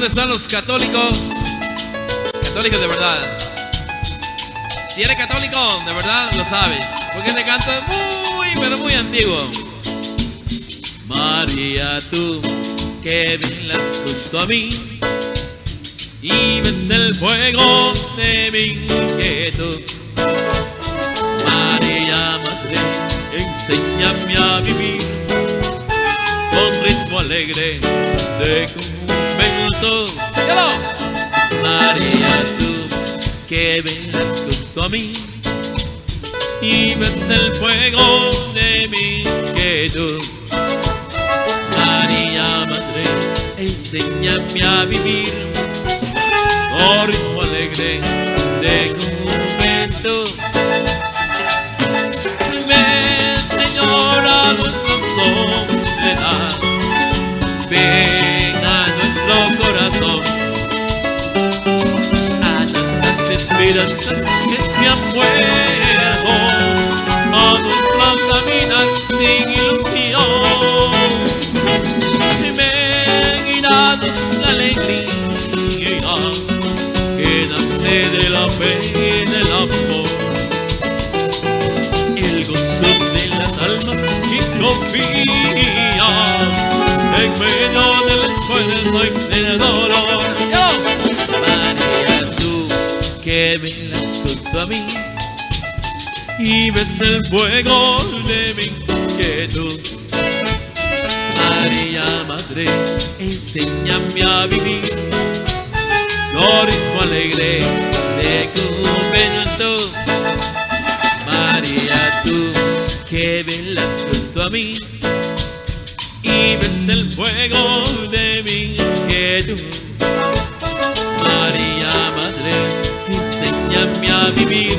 ¿Dónde están los católicos? Católicos de verdad. Si eres católico, de verdad lo sabes, porque este canto es muy, pero muy antiguo. María, tú que velas junto a mí y ves el fuego de mi inquietud. María, madre, enséñame a vivir con ritmo alegre de convento. María, tú que velas junto a mí y ves el fuego de mi inquietud. María, madre, enséñame a vivir con ritmo alegre de convento. Ven, señora, nuestra soledad, ven a nuestro corazón, a tantas esperanzas que se han muerto, a nuestro caminar sin ilusión. Ven y danos la alegría que nace de la fe y del amor, el gozo de las almas que confían en medio del esfuerzo y del dolor. María, tú que velas junto a mí y ves el fuego de mi inquietud. María, madre, enséñame a vivir con ritmo alegre de convento. María, tú que velas junto a mí y ves el fuego de mi inquietud. María, madre, enséñame a vivir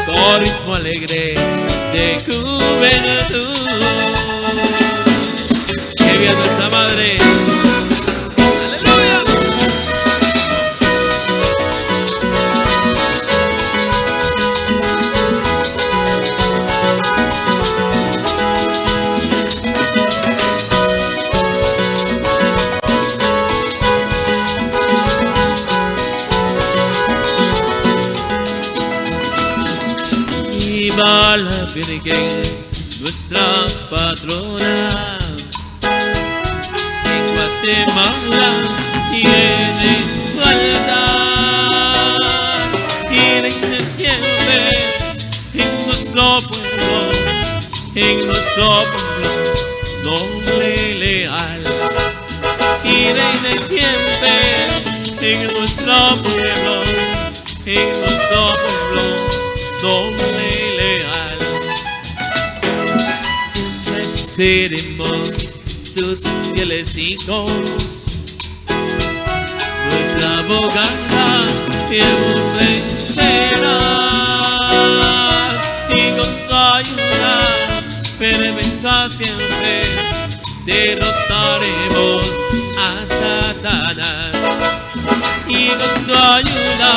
con ritmo alegre de juventud. ¡Qué bien nuestra madre! ¡Aleluya! Viva la Virgen, nuestra patrona. En Guatemala tiene su altar y reina siempre en nuestro pueblo, noble y leal. Y reina siempre en nuestro pueblo, noble y leal. Siempre seremos tus fieles hijos, nuestra abogada hemos de esperar, y con tu ayuda perpetua siempre derrotaremos a Satanás. Y con tu ayuda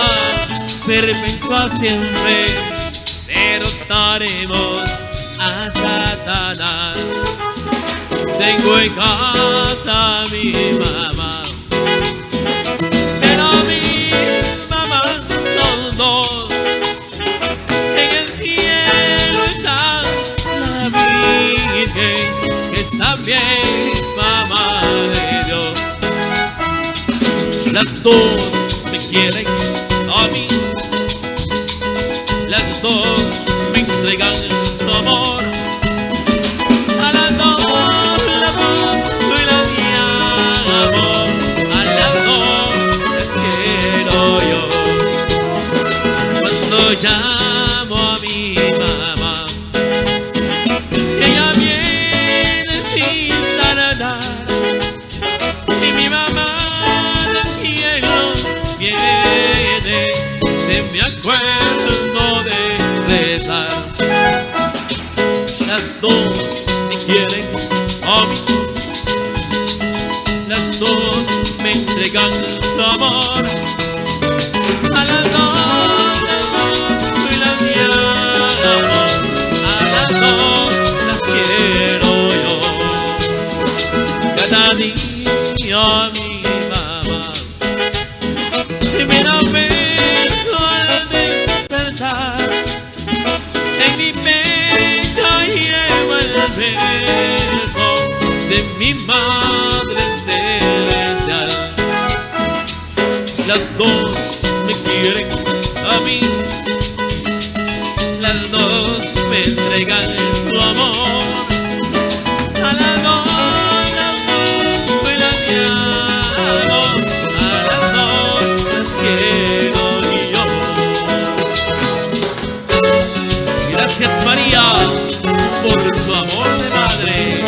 perpetua siempre derrotaremos a Satanás. Tengo en casa a mi mamá, pero mi mamá son dos. En el cielo está la Virgen, que es también mamá de Dios. Las dos me quieren a mí, las dos me entregan su amor. A las dos las doy la amo, a las dos las quiero yo. Cuando llamo a mi mamá, ella viene sin tardar, y mi mamá del cielo viene, se me acuerdo de rezar. Las dos me quieren a mí, las dos me entregan su amor. A las dos soy las amo, a las dos las quiero yo. Cada día mi mamá beso de mi Madre Celestial. Las dos me quieren a mí, las dos me entregan su amor. A las dos me las llamo, a las dos las quiero yo. Gracias, María, por tu amor de madre.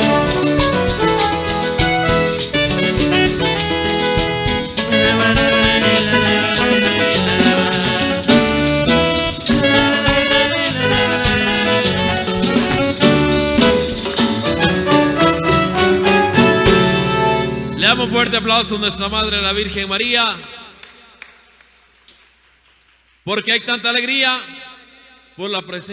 Le damos un fuerte aplauso a nuestra Madre, la Virgen María, porque hay tanta alegría por la presencia.